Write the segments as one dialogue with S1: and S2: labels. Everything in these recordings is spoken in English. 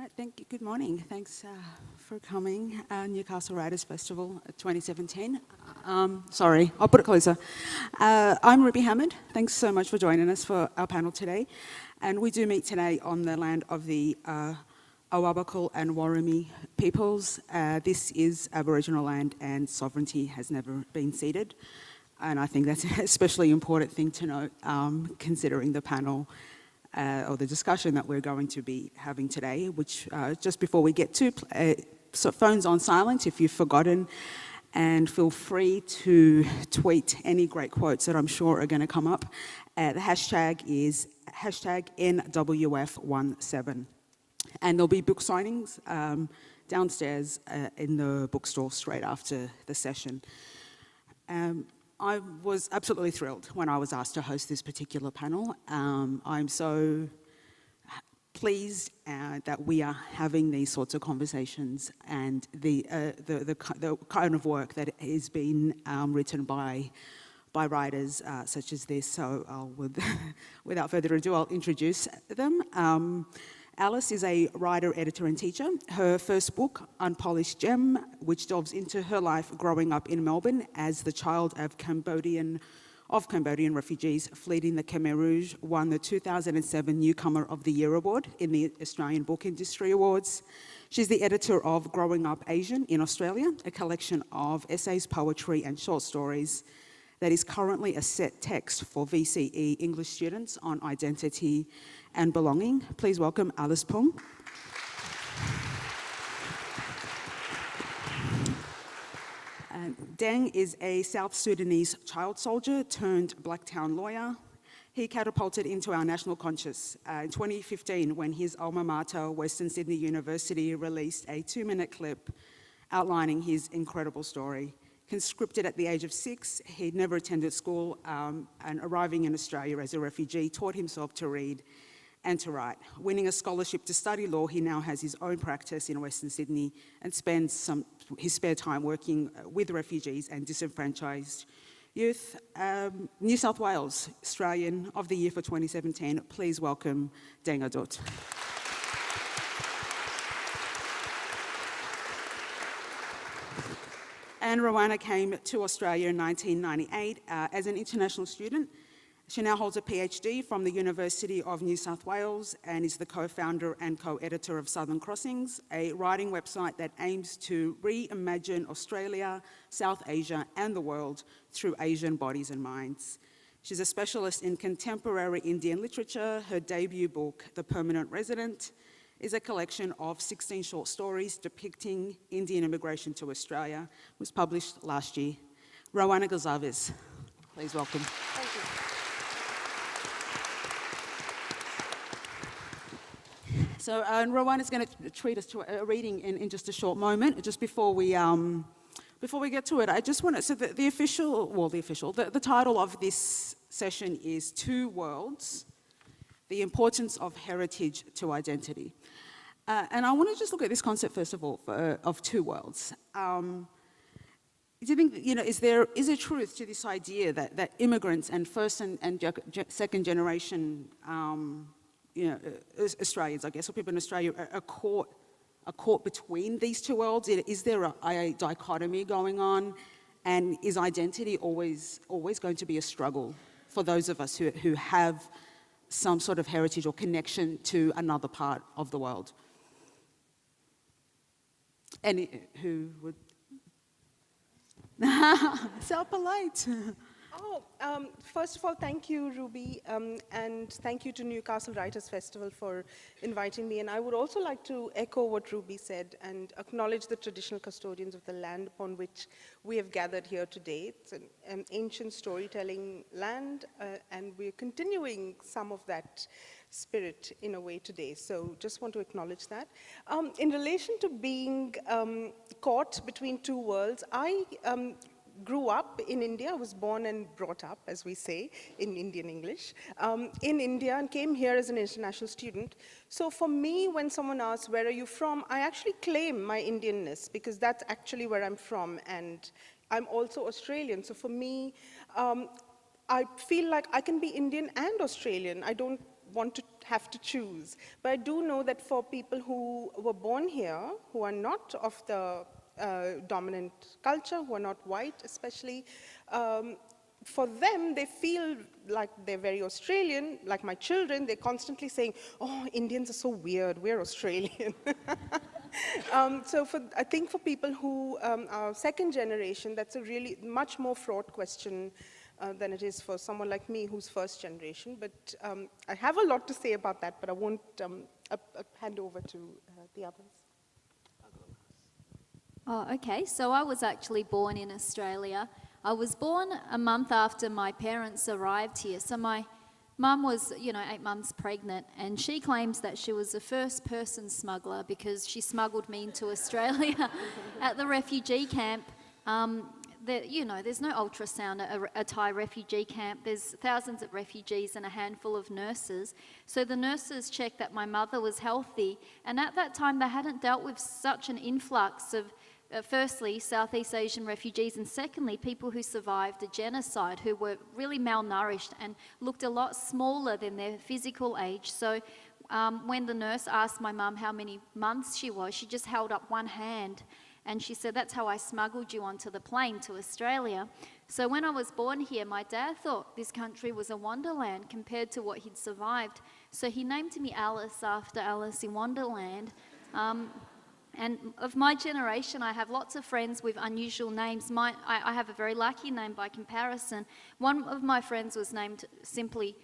S1: Right, thank you. Good morning. Thanks for coming. Newcastle Writers Festival 2017. Sorry, I'll put it closer. I'm Ruby Hamad. Thanks so much for joining us for our panel today. And we do meet today on the land of the Awabakal and Warrami peoples. This is Aboriginal land and sovereignty has never been ceded. And I think that's an especially important thing to note, considering the panel or the discussion that we're going to be having today, which just before we get to, so phones on silent if you've forgotten, and feel free to tweet any great quotes that I'm sure are going to come up. The hashtag is #NWF17. And there'll be book signings downstairs in the bookstore straight after the session. I was absolutely thrilled when I was asked to host this particular panel. I'm so pleased that we are having these sorts of conversations and the kind of work that is being written by writers such as this. So without further ado, I'll introduce them. Alice is a writer, editor and teacher. Her first book, Unpolished Gem, which delves into her life growing up in Melbourne as the child of Cambodian refugees fleeing the Khmer Rouge, won the 2007 Newcomer of the Year Award in the Australian Book Industry Awards. She's the editor of Growing Up Asian in Australia, a collection of essays, poetry and short stories that is currently a set text for VCE English students on identity and belonging. Please welcome Alice Pung. Deng is a South Sudanese child soldier turned Blacktown lawyer. He catapulted into our national conscious in 2015 when his alma mater, Western Sydney University, released a 2-minute clip outlining his incredible story. Conscripted at the age of 6, he'd never attended school and arriving in Australia as a refugee, taught himself to read and to write. Winning a scholarship to study law, he now has his own practice in Western Sydney and spends his spare time working with refugees and disenfranchised youth. New South Wales Australian of the Year for 2017, please welcome Deng Adut. And Roanna came to Australia in 1998 as an international student. She now holds a PhD from the University of New South Wales and is the co-founder and co-editor of Southern Crossings, a writing website that aims to reimagine Australia, South Asia and the world through Asian bodies and minds. She's a specialist in contemporary Indian literature. Her debut book, The Permanent Resident, is a collection of 16 short stories depicting Indian immigration to Australia. It was published last year. Roanna Gonsalves, please welcome.
S2: Thank you.
S1: So Roanna is going to treat us to a reading in just a short moment. Just before we get to it, I just want to, so the title of this session is Two Worlds, the Importance of Heritage to Identity. And I want to just look at this concept, first of all, of two worlds. Do you think, is there truth to this idea that immigrants and first and second generation, Australians, I guess, or people in Australia are caught between these two worlds? Is there a dichotomy going on? And is identity always going to be a struggle for those of us who have some sort of heritage or connection to another part of the world? And who would? So polite.
S2: First of all, thank you, Ruby, and thank you to Newcastle Writers Festival for inviting me. And I would also like to echo what Ruby said and acknowledge the traditional custodians of the land upon which we have gathered here today. It's an ancient storytelling land, and we're continuing some of that spirit in a way today. So just want to acknowledge that. In relation to being caught between two worlds, I grew up in India. I was born and brought up, as we say, in Indian English, in India, and came here as an international student. So for me, when someone asks, where are you from? I actually claim my Indianness, because that's actually where I'm from, and I'm also Australian. So for me, I feel like I can be Indian and Australian. I don't want to have to choose. But I do know that for people who were born here, who are not of the dominant culture, who are not white especially, for them, they feel like they're very Australian. Like my children, they're constantly saying, oh, Indians are so weird, we're Australian. So I think for people who are second generation, that's a really much more fraught question than it is for someone like me who's first generation. But I have a lot to say about that, but I won't hand over to the others.
S3: Oh, okay. So I was actually born in Australia. I was born a month after my parents arrived here. So my mum was, 8 months pregnant, and she claims that she was the first person smuggler because she smuggled me into Australia at the refugee camp. There's no ultrasound at a Thai refugee camp. There's thousands of refugees and a handful of nurses. So the nurses checked that my mother was healthy, and at that time they hadn't dealt with such an influx of firstly, Southeast Asian refugees, and secondly, people who survived a genocide, who were really malnourished and looked a lot smaller than their physical age. So when the nurse asked my mum how many months she was, she just held up one hand, and she said, that's how I smuggled you onto the plane to Australia. So when I was born here, my dad thought this country was a wonderland compared to what he'd survived. So he named me Alice after Alice in Wonderland. And of my generation, I have lots of friends with unusual names. I have a very lucky name by comparison. One of my friends was named simply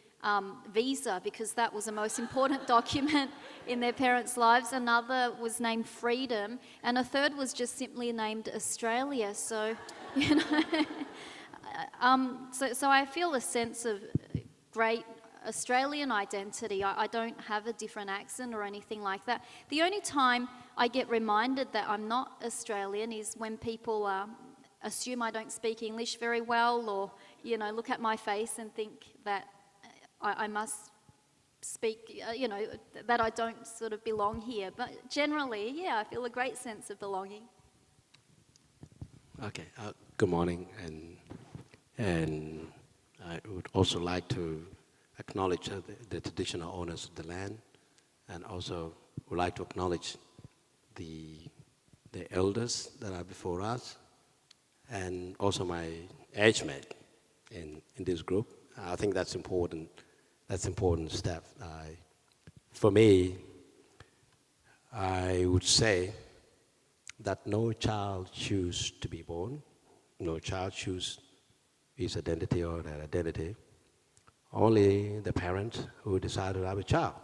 S3: Visa, because that was the most important document in their parents' lives. Another was named Freedom, and a third was just simply named Australia. So, so I feel a sense of great Australian identity. I don't have a different accent or anything like that. The only time I get reminded that I'm not Australian is when people assume I don't speak English very well, or look at my face and think that I must speak, that I don't sort of belong here. But generally, yeah, I feel a great sense of belonging.
S4: Okay, good morning, and I would also like to acknowledge the traditional owners of the land, and also would like to acknowledge the elders that are before us, and also my age mate in this group. I think that's important. That's important step. For me, I would say that no child chooses to be born. No child chooses his identity or their identity. Only the parents who decided to have a child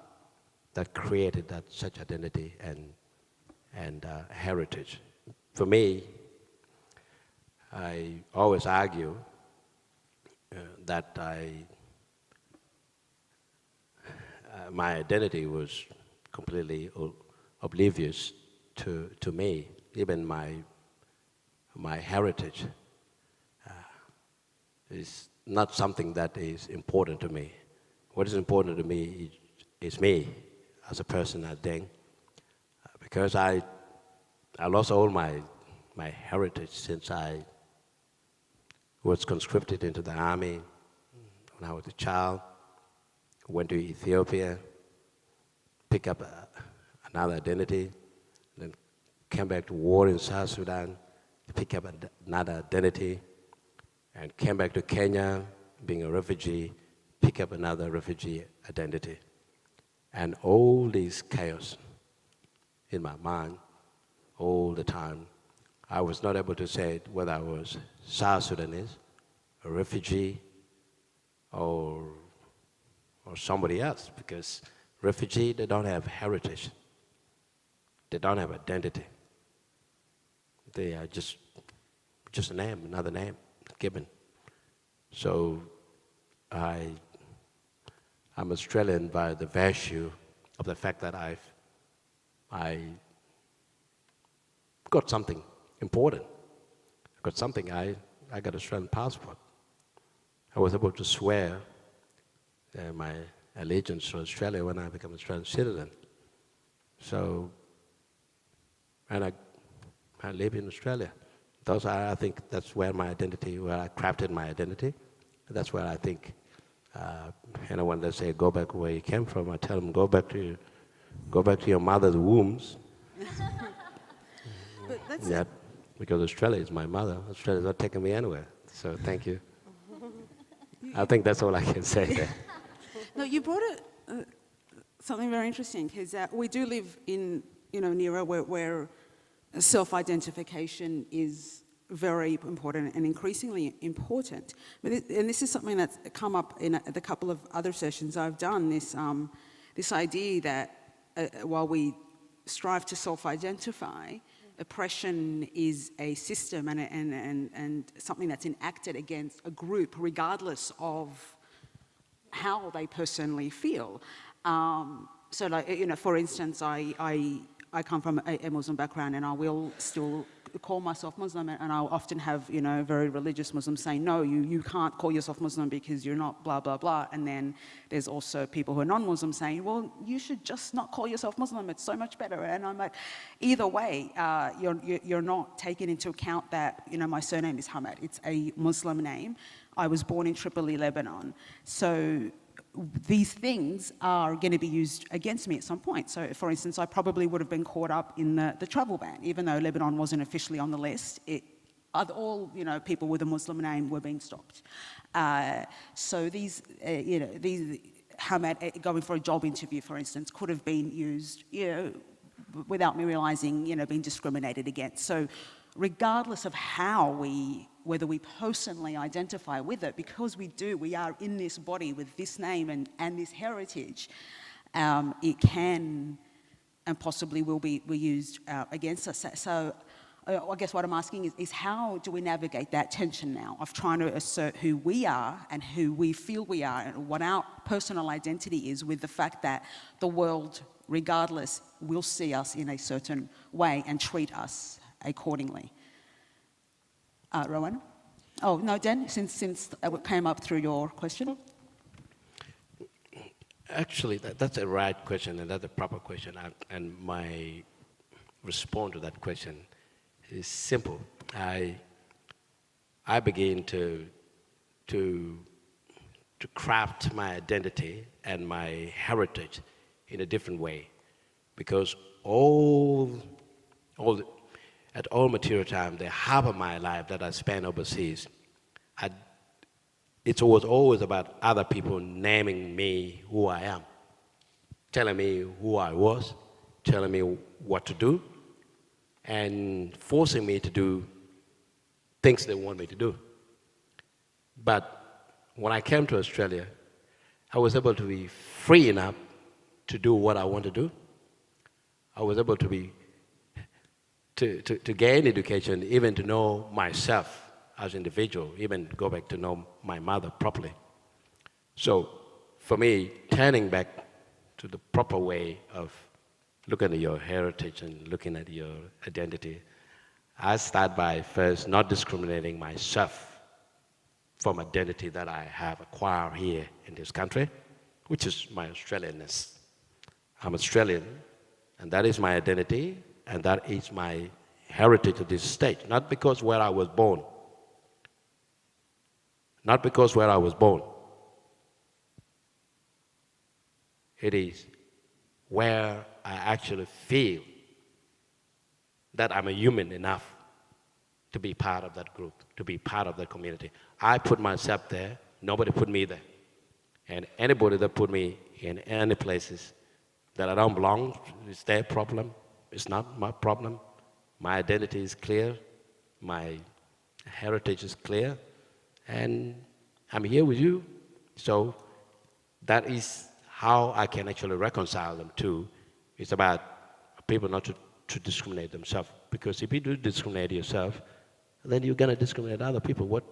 S4: that created that such identity and heritage. For me, I always argue that my identity was completely oblivious to me. Even my heritage is not something that is important to me. What is important to me is me as a person at Deng, because I lost all my heritage since I was conscripted into the army when I was a child. Went to Ethiopia, picked up another identity, then came back to war in South Sudan, picked up another identity, and came back to Kenya, being a refugee, pick up another refugee identity. And all this chaos in my mind, all the time, I was not able to say whether I was South Sudanese, a refugee, or somebody else, because refugee, they don't have heritage. They don't have identity. They are just a name, another name given. So I'm Australian by the virtue of the fact that I got something important. I got something, I got Australian passport. I was able to swear my allegiance to Australia when I became Australian citizen. So, and I live in Australia. I think that's where my identity, where I crafted my identity. That's where I think Anyone that say go back where you came from, I tell them go back to your mother's wombs.
S1: But that's
S4: Yeah, because Australia is my mother. Australia's not taking me anywhere. So thank you. I think that's all I can say there.
S1: No, you brought something very interesting, because we do live in an era where self-identification is very important and increasingly important. And this is something that's come up in the couple of other sessions I've done, this idea that while we strive to self-identify, oppression is a system and something that's enacted against a group regardless of how they personally feel. So like, for instance, I come from a Muslim background, and I will still call myself Muslim, and I'll often have, very religious Muslims saying, no, you can't call yourself Muslim because you're not blah, blah, blah. And then there's also people who are non-Muslim saying, well, you should just not call yourself Muslim, it's so much better. And I'm like, either way, you're not taking into account that, my surname is Hamad. It's a Muslim name. I was born in Tripoli, Lebanon. So these things are going to be used against me at some point. So, for instance, I probably would have been caught up in the travel ban, even though Lebanon wasn't officially on the list. All people with a Muslim name were being stopped. So these Hamad going for a job interview, for instance, could have been used, without me realizing, being discriminated against. So, regardless of whether we personally identify with it, because we are in this body with this name and this heritage, it can and possibly will be used against us. So I guess what I'm asking is how do we navigate that tension now of trying to assert who we are and who we feel we are and what our personal identity is, with the fact that the world, regardless, will see us in a certain way and treat us accordingly. Roanna? Oh, no, Dan, since it came up through your question.
S4: Actually, that's a right question, and that's a proper question. And my response to that question is simple. I begin to craft my identity and my heritage in a different way, because at all material time, the half of my life that I spent overseas, it was always about other people naming me who I am, telling me who I was, telling me what to do, and forcing me to do things they want me to do. But when I came to Australia, I was able to be free enough to do what I want to do. I was able to gain education, even to know myself as an individual, even go back to know my mother properly. So for me, turning back to the proper way of looking at your heritage and looking at your identity, I start by first not discriminating myself from identity that I have acquired here in this country, which is my Australianness. I'm Australian, and that is my identity, and that is my heritage of this state, not because where I was born. Not because where I was born. It is where I actually feel that I'm a human enough to be part of that group, to be part of that community. I put myself there, nobody put me there. And anybody that put me in any places that I don't belong, it's their problem, it's not my problem. My identity is clear, my heritage is clear, and I'm here with you. So that is how I can actually reconcile them too. It's about people not to discriminate themselves. Because if you do discriminate yourself, then you're going to discriminate other people. What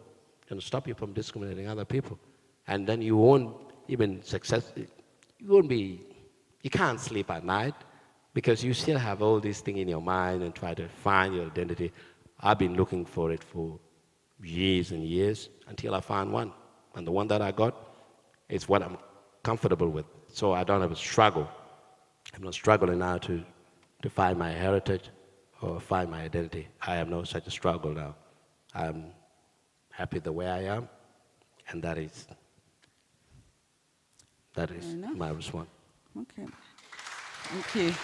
S4: going to stop you from discriminating other people? And then you won't even you can't sleep at night because you still have all these things in your mind and try to find your identity. I've been looking for it for years and years until I found one. And the one that I got is what I'm comfortable with. So I don't have a struggle. I'm not struggling now to find my heritage or find my identity. I have no such a struggle now. I'm happy the way I am, and that is That is
S1: Fair enough.
S4: my response.
S1: Okay. Thank you.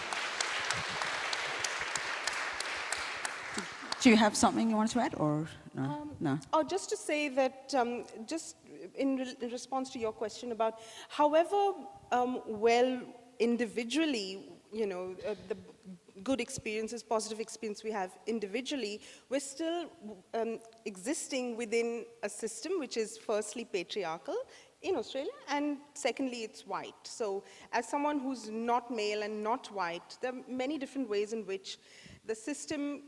S1: Do you have something you wanted to add, or no? No.
S2: Oh, just to say that, just in response to your question about, however well individually, the good experiences, positive experience we have individually, we're still existing within a system which is firstly patriarchal in Australia, and secondly, it's white. So as someone who's not male and not white, there are many different ways in which the system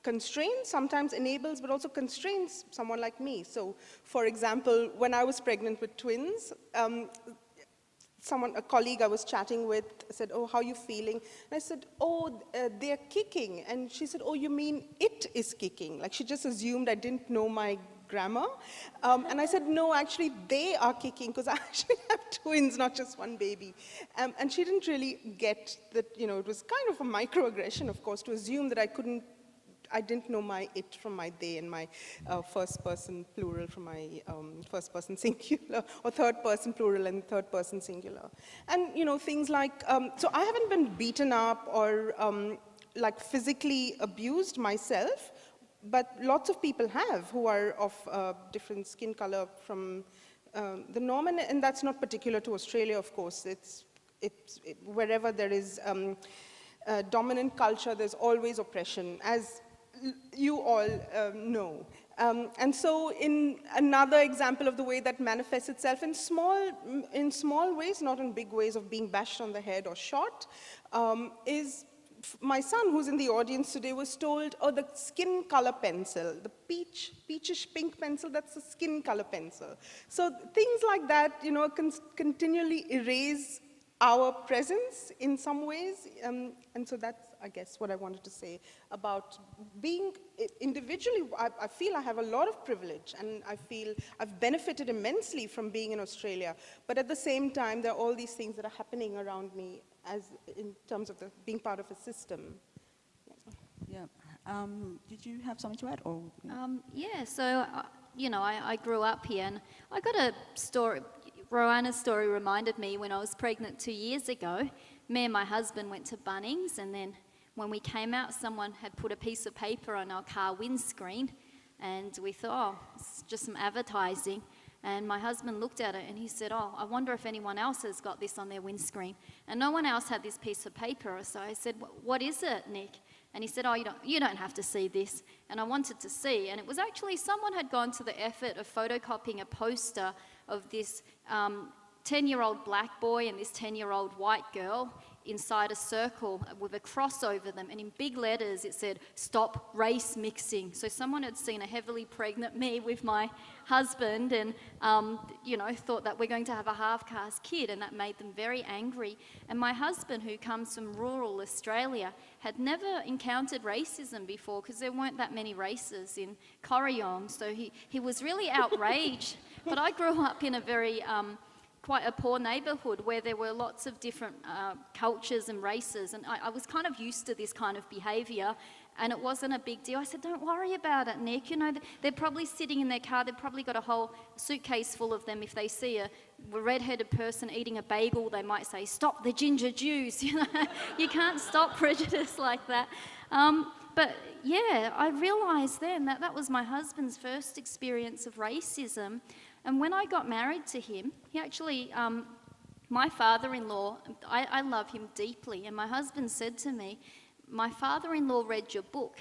S2: constrains, sometimes enables, but also constrains someone like me. So, for example, when I was pregnant with twins, a colleague I was chatting with said, "Oh, how are you feeling?" And I said, "Oh, they're kicking." And she said, "Oh, you mean it is kicking?" Like she just assumed I didn't know my grammar. And I said, "No, actually, they are kicking because I actually have twins, not just one baby." And she didn't really get that, it was kind of a microaggression, of course, to assume that I didn't know my it from my they, and my first person plural from my first person singular, or third person plural and third person singular. And, things like, so I haven't been beaten up or like physically abused myself, but lots of people have who are of different skin color from the norm, and that's not particular to Australia, of course. It's wherever there is dominant culture, there's always oppression, as you all know. And so in another example of the way that manifests itself in small ways, not in big ways of being bashed on the head or shot, is my son, who's in the audience today, was told, "Oh, the skin color pencil, the peachish pink pencil, that's the skin color pencil." So things like that, continually erase our presence in some ways. And so that's, I guess, what I wanted to say about being individually. I feel I have a lot of privilege, and I feel I've benefited immensely from being in Australia. But at the same time, there are all these things that are happening around me as in terms of being part of a system.
S1: Yeah. Did you have something to add, or?
S3: Yeah, so, I grew up here, and I got a story. Roanna's story reminded me when I was pregnant 2 years ago. Me and my husband went to Bunnings, and then when we came out, someone had put a piece of paper on our car windscreen, and we thought, oh, it's just some advertising. And my husband looked at it and he said, "Oh, I wonder if anyone else has got this on their windscreen." And no one else had this piece of paper. So I said, "What is it, Nick?" And he said, "Oh, you don't have to see this." And I wanted to see. And it was actually someone had gone to the effort of photocopying a poster of this 10-year-old black boy and this 10-year-old white girl inside a circle with a cross over them, and in big letters it said, "Stop race mixing." So someone had seen a heavily pregnant me with my husband and, thought that we're going to have a half-caste kid, and that made them very angry. And my husband, who comes from rural Australia, had never encountered racism before because there weren't that many races in Corryong, so he was really outraged. But I grew up in a very quite a poor neighbourhood where there were lots of different cultures and races, and I was kind of used to this kind of behaviour, and it wasn't a big deal. I said, "Don't worry about it, Nick. They're probably sitting in their car. They've probably got a whole suitcase full of them. If they see a red-headed person eating a bagel, they might say, 'Stop the ginger Jews.'" You can't stop prejudice like that. But yeah, I realised then that that was my husband's first experience of racism. And when I got married to him, he actually, my father-in-law, I love him deeply, and my husband said to me, "My father-in-law read your book."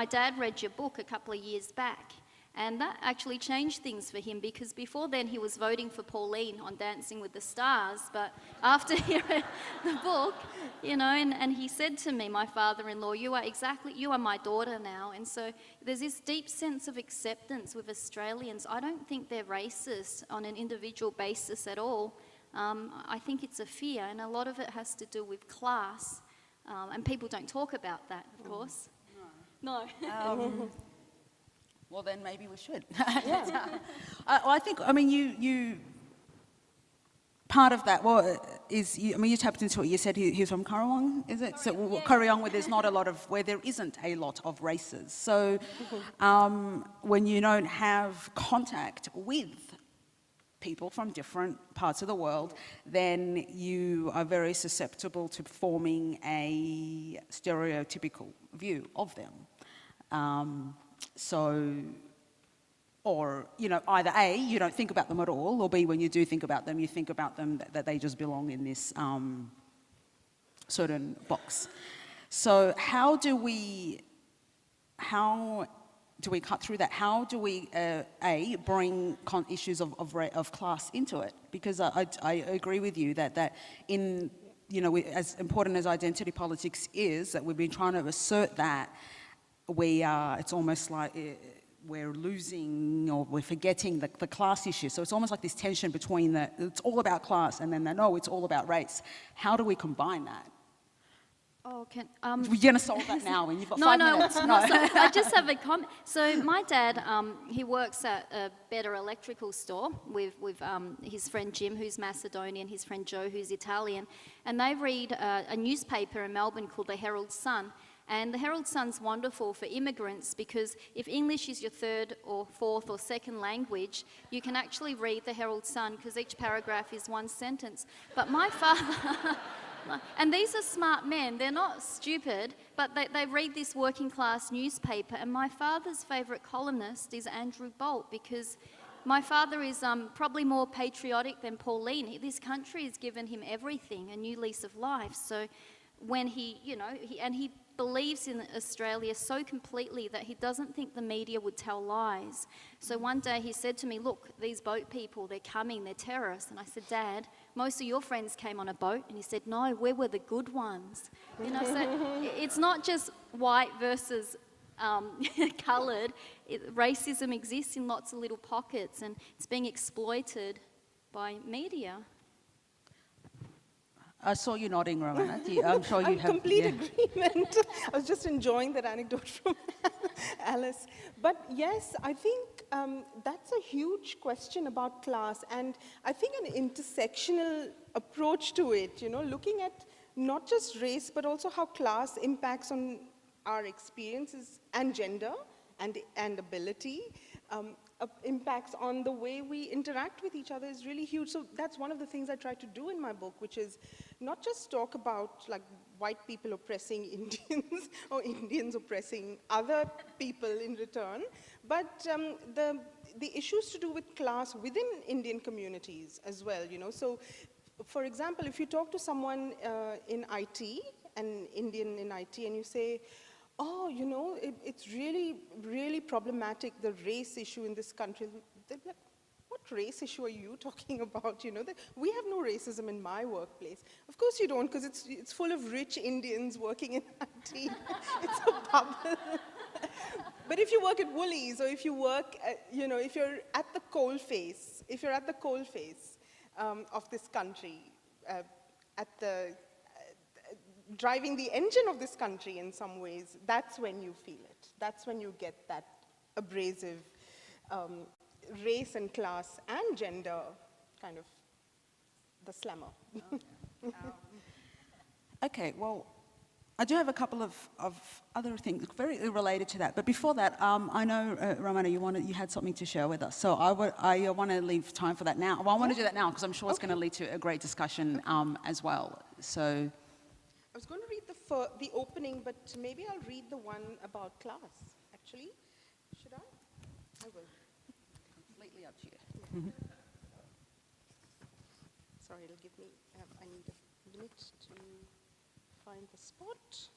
S3: My dad read your book a couple of years back. And that actually changed things for him, because before then he was voting for Pauline on Dancing with the Stars. But after he read the book, and he said to me, my father-in-law, you are my daughter now. And so there's this deep sense of acceptance with Australians. I don't think they're racist on an individual basis at all. I think it's a fear, and a lot of it has to do with class. And people don't talk about that, of course. No.
S1: Well, then maybe we should.
S2: Yeah.
S1: You part of that, you tapped into it. You said he's from Corryong, is it? So Corryong, where there isn't a lot of races. So when you don't have contact with people from different parts of the world, then you are very susceptible to forming a stereotypical view of them. Or, you know, either A, you don't think about them at all, or B, when you do think about them, you think about them that they just belong in this certain box. So how do we cut through that? How do we, A, bring issues of class into it? Because I agree with you that in, you know, as important as identity politics is, that we've been trying to assert that, it's almost like we're losing or we're forgetting the class issue. So it's almost like this tension between it's all about class and then no, it's all about race. How do we combine that?
S3: Oh,
S1: We're going to solve that now when you've got 5 minutes.
S3: No, I just have a comment. So my dad, he works at a better electrical store with his friend Jim, who's Macedonian, his friend Joe, who's Italian, and they read a newspaper in Melbourne called the Herald Sun. And the Herald Sun's wonderful for immigrants because if English is your third or fourth or second language, you can actually read the Herald Sun because each paragraph is one sentence. But my father, and these are smart men, they're not stupid, but they read this working class newspaper. And my father's favourite columnist is Andrew Bolt because my father is probably more patriotic than Pauline. This country has given him everything, a new lease of life. So when he believes in Australia so completely that he doesn't think the media would tell lies. So one day he said to me, look, these boat people, they're coming, they're terrorists. And I said, Dad, most of your friends came on a boat. And he said, no, we were the good ones. You know, so it's not just white versus coloured. Racism exists in lots of little pockets and it's being exploited by media.
S1: I saw you nodding, Roanna. I'm sure you have.
S2: Complete agreement. I was just enjoying that anecdote from Alice. But yes, I think that's a huge question about class, and I think an intersectional approach to it, you know, looking at not just race, but also how class impacts on our experiences and gender and ability, impacts on the way we interact with each other is really huge. So that's one of the things I try to do in my book, which is not just talk about like white people oppressing Indians or Indians oppressing other people in return, but the issues to do with class within Indian communities as well, you know. So for example, if you talk to someone in IT, an Indian in IT, and you say, oh, you know, it's really, really problematic, the race issue in this country. They're like, what race issue are you talking about? You know, we have no racism in my workplace. Of course you don't, because it's full of rich Indians working in IT. It's a bubble. But if you work at Woolies, or if you work, you know, if you're at the coalface, of this country, driving the engine of this country in some ways, that's when you feel it. That's when you get that abrasive race and class and gender kind of the slammer.
S1: Okay, well, I do have a couple of other things very related to that. But before that, I know, Roanna, you had something to share with us. So I want to leave time for that now. Well, I want to do that now because I'm sure it's going to lead to a great discussion as well. So
S2: I was going to read the opening, but maybe I'll read the one about class, actually. Should I? I will.
S1: Completely up to you.
S2: Sorry, it'll give me, I need a minute to find the spot.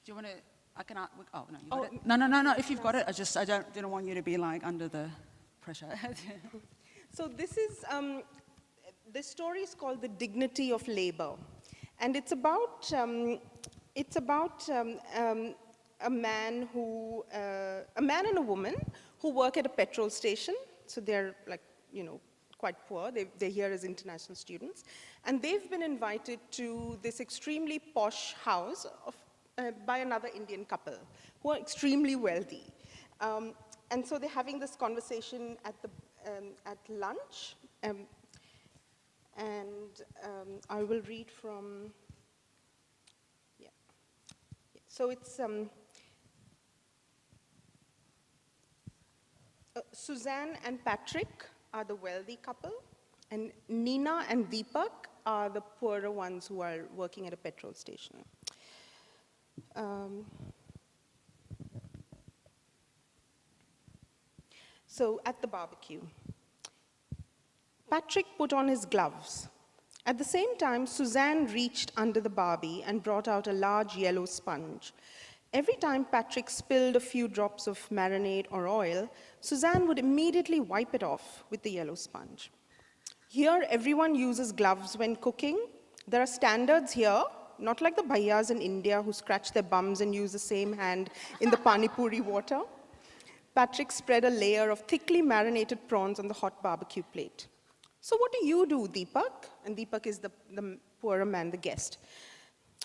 S1: Do you want to? I can. Oh no, you got it. No. If you've got it, I didn't want you to be like under the pressure.
S2: So this is this story is called "The Dignity of Labor," and it's about a man and a woman who work at a petrol station. So they're like, you know, quite poor. They're here as international students, and they've been invited to this extremely posh house of by another Indian couple who are extremely wealthy. And so they're having this conversation at lunch. I will read from, yeah. So it's Suzanne and Patrick are the wealthy couple, and Nina and Deepak are the poorer ones who are working at a petrol station. So at the barbecue, Patrick put on his gloves. At the same time, Suzanne reached under the barbie and brought out a large yellow sponge. Every time Patrick spilled a few drops of marinade or oil, Suzanne would immediately wipe it off with the yellow sponge. Here, everyone uses gloves when cooking. There are standards here, not like the bhaiyas in India who scratch their bums and use the same hand in the pani puri water. Patrick spread a layer of thickly marinated prawns on the hot barbecue plate. So what do you do, Deepak? And Deepak is the poorer man, the guest.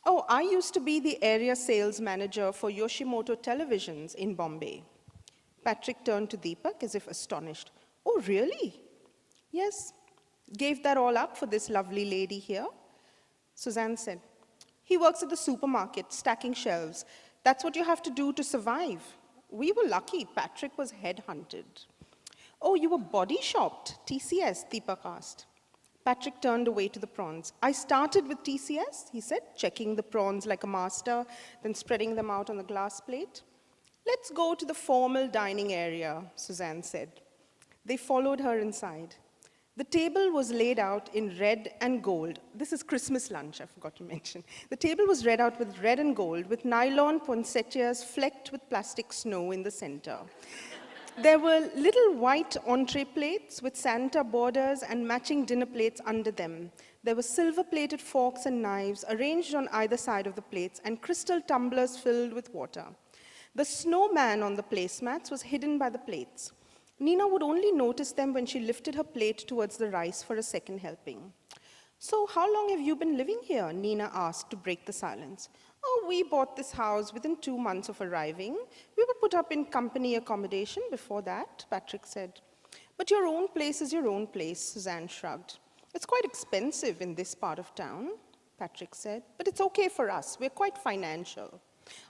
S2: Oh, I used to be the area sales manager for Yoshimoto Televisions in Bombay. Patrick turned to Deepak as if astonished. Oh, really? Yes. Gave that all up for this lovely lady here? Suzanne said, he works at the supermarket, stacking shelves. That's what you have to do to survive. We were lucky. Patrick was headhunted. Oh, you were body shopped, TCS, Deepak asked. Patrick turned away to the prawns. I started with TCS, he said, checking the prawns like a master, then spreading them out on the glass plate. Let's go to the formal dining area, Suzanne said. They followed her inside. The table was laid out in red and gold. This is Christmas lunch, I forgot to mention. The table was laid out with red and gold, with nylon poinsettias flecked with plastic snow in the center. There were little white entree plates with Santa borders and matching dinner plates under them. There were silver-plated forks and knives arranged on either side of the plates and crystal tumblers filled with water. The snowman on the placemats was hidden by the plates. Nina would only notice them when she lifted her plate towards the rice for a second helping. So how long have you been living here? Nina asked to break the silence. Oh, we bought this house within 2 months of arriving. We were put up in company accommodation before that, Patrick said. But your own place is your own place, Suzanne shrugged. It's quite expensive in this part of town, Patrick said, but it's okay for us. We're quite financial.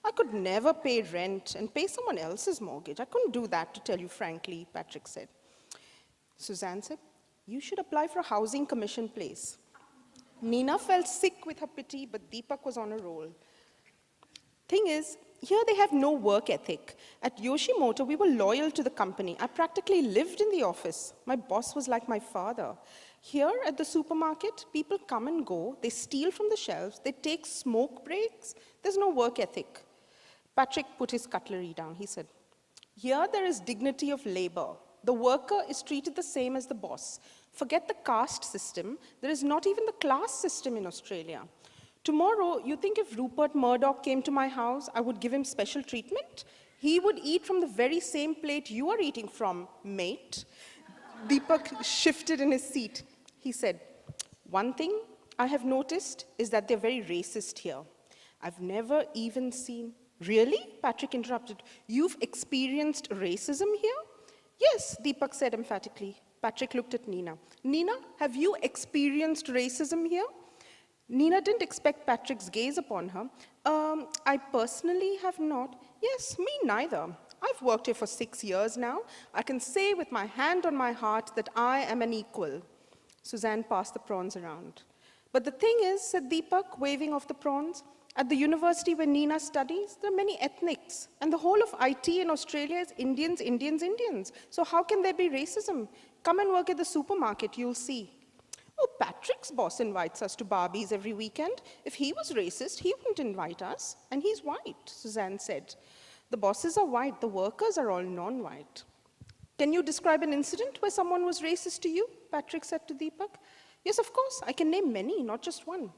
S2: I could never pay rent and pay someone else's mortgage. I couldn't do that, to tell you frankly, Patrick said. Suzanne said, you should apply for a housing commission place. Nina felt sick with her pity, but Deepak was on a roll. Thing is, here they have no work ethic. At Yoshimoto, we were loyal to the company. I practically lived in the office. My boss was like my father. Here at the supermarket, people come and go. They steal from the shelves. They take smoke breaks. There's no work ethic. Patrick put his cutlery down. He said, here there is dignity of labor. The worker is treated the same as the boss. Forget the caste system. There is not even the class system in Australia. Tomorrow, you think if Rupert Murdoch came to my house, I would give him special treatment? He would eat from the very same plate you are eating from, mate. Deepak shifted in his seat. He said, one thing I have noticed is that they're very racist here. I've never even seen... Really? Patrick interrupted. You've experienced racism here? Yes, Deepak said emphatically. Patrick looked at Nina. Nina, have you experienced racism here? Nina didn't expect Patrick's gaze upon her. I personally have not. Yes, me neither. I've worked here for 6 years now. I can say with my hand on my heart that I am an equal. Suzanne passed the prawns around. But the thing is, said Deepak, waving off the prawns, at the university where Nina studies, there are many ethnics. And the whole of IT in Australia is Indians, Indians, Indians. So how can there be racism? Come and work at the supermarket, you'll see. Oh, Patrick's boss invites us to Barbies every weekend. If he was racist, he wouldn't invite us. And he's white, Suzanne said. The bosses are white, the workers are all non-white. Can you describe an incident where someone was racist to you? Patrick said to Deepak. Yes, of course. I can name many, not just one.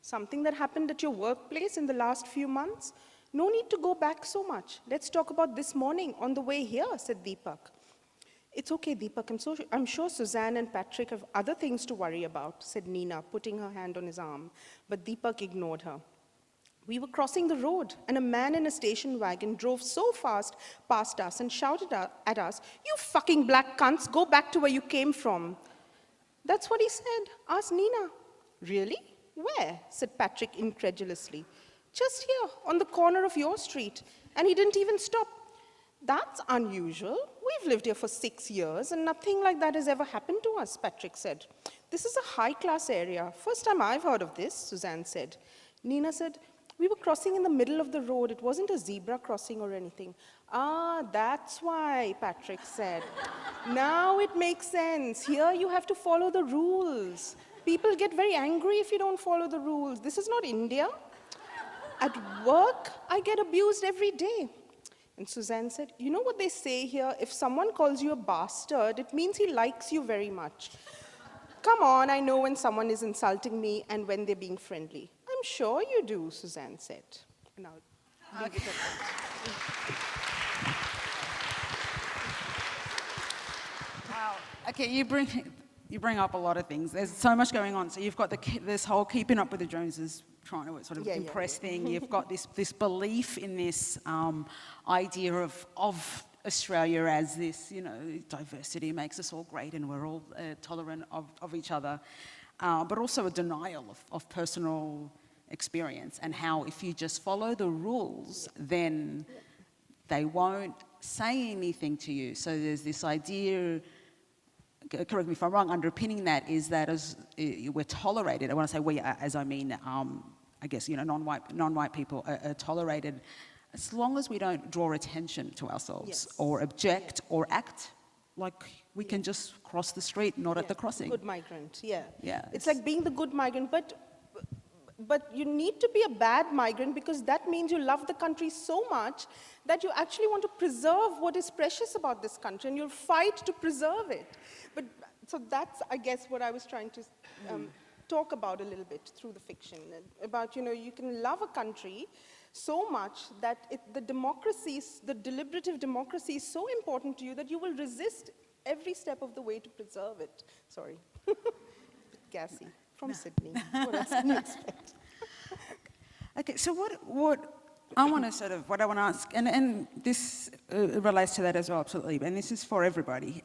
S2: Something that happened at your workplace in the last few months? No need to go back so much. Let's talk about this morning on the way here, said Deepak. It's okay, Deepak. I'm sure Suzanne and Patrick have other things to worry about, said Nina, putting her hand on his arm. But Deepak ignored her. We were crossing the road, and a man in a station wagon drove so fast past us and shouted at us, "You fucking black cunts, go back to where you came from." "That's what he said," asked Nina. "Really? Where?" said Patrick incredulously. "Just here, on the corner of your street, and he didn't even stop." "That's unusual. We've lived here for 6 years, and nothing like that has ever happened to us," Patrick said. "This is a high-class area. First time I've heard of this," Suzanne said. Nina said, "We were crossing in the middle of the road. It wasn't a zebra crossing or anything." "Ah, that's why," Patrick said. "Now it makes sense. Here you have to follow the rules. People get very angry if you don't follow the rules. This is not India. At work, I get abused every day." And Suzanne said, "You know what they say here? If someone calls you a bastard, it means he likes you very much." "Come on, I know when someone is insulting me and when they're being friendly." "I'm sure you do," Suzanne said. And I'll leave it at that.
S1: Wow. Okay, you bring up a lot of things. There's so much going on. So you've got this whole keeping up with the Joneses, trying to sort of impress thing. You've got this belief in this idea of Australia as this, diversity makes us all great and we're all tolerant of each other, but also a denial of personal experience and how if you just follow the rules, then they won't say anything to you. So there's this idea, correct me if I'm wrong, underpinning that is that as we're tolerated. When I say we, as I mean, I guess non-white people are tolerated as long as we don't draw attention to ourselves or object or act like we can just cross the street, not at the crossing.
S2: Good migrant, yeah. It's
S1: It's
S2: like being the good migrant, but you need to be a bad migrant because that means you love the country so much that you actually want to preserve what is precious about this country and you'll fight to preserve it. So that's, I guess, what I was trying to talk about a little bit through the fiction, about, you can love a country so much that the deliberative democracy is so important to you that you will resist every step of the way to preserve it. Sorry. Bit gassy. From Sydney. What else can you expect?
S1: Okay, so what I want to ask, and this relates to that as well, absolutely, and this is for everybody.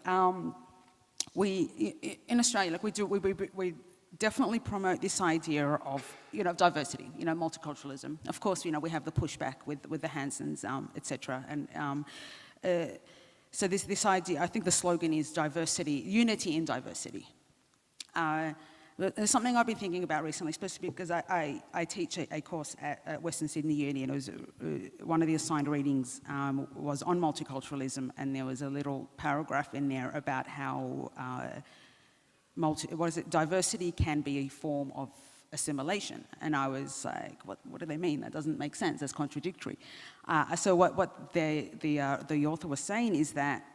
S1: We in Australia, we definitely promote this idea of diversity, multiculturalism. Of course, we have the pushback with the Hansons, etc. And so this idea, I think the slogan is unity in diversity. There's something I've been thinking about recently, especially because I teach a course at Western Sydney Uni, and it was one of the assigned readings was on multiculturalism, and there was a little paragraph in there about how diversity can be a form of assimilation. And I was like, what do they mean? That doesn't make sense. That's contradictory. So what the author was saying is that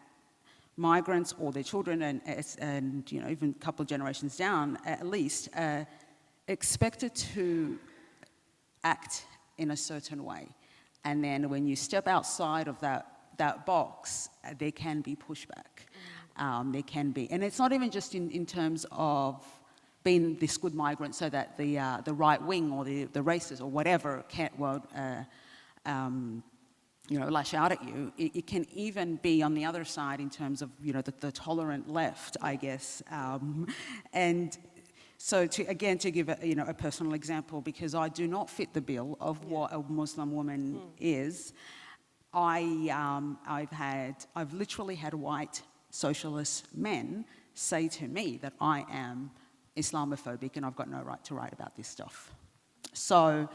S1: migrants or their children and even a couple of generations down at least expected to act in a certain way, and then when you step outside of that box, there can be pushback. There can be, and it's not even just in terms of being this good migrant so that the right wing or the racists or whatever won't lash out at you. It can even be on the other side in terms of, the tolerant left, I guess. And so to give a personal example, because I do not fit the bill of what a Muslim woman is, I've literally had white socialist men say to me that I am Islamophobic and I've got no right to write about this stuff. So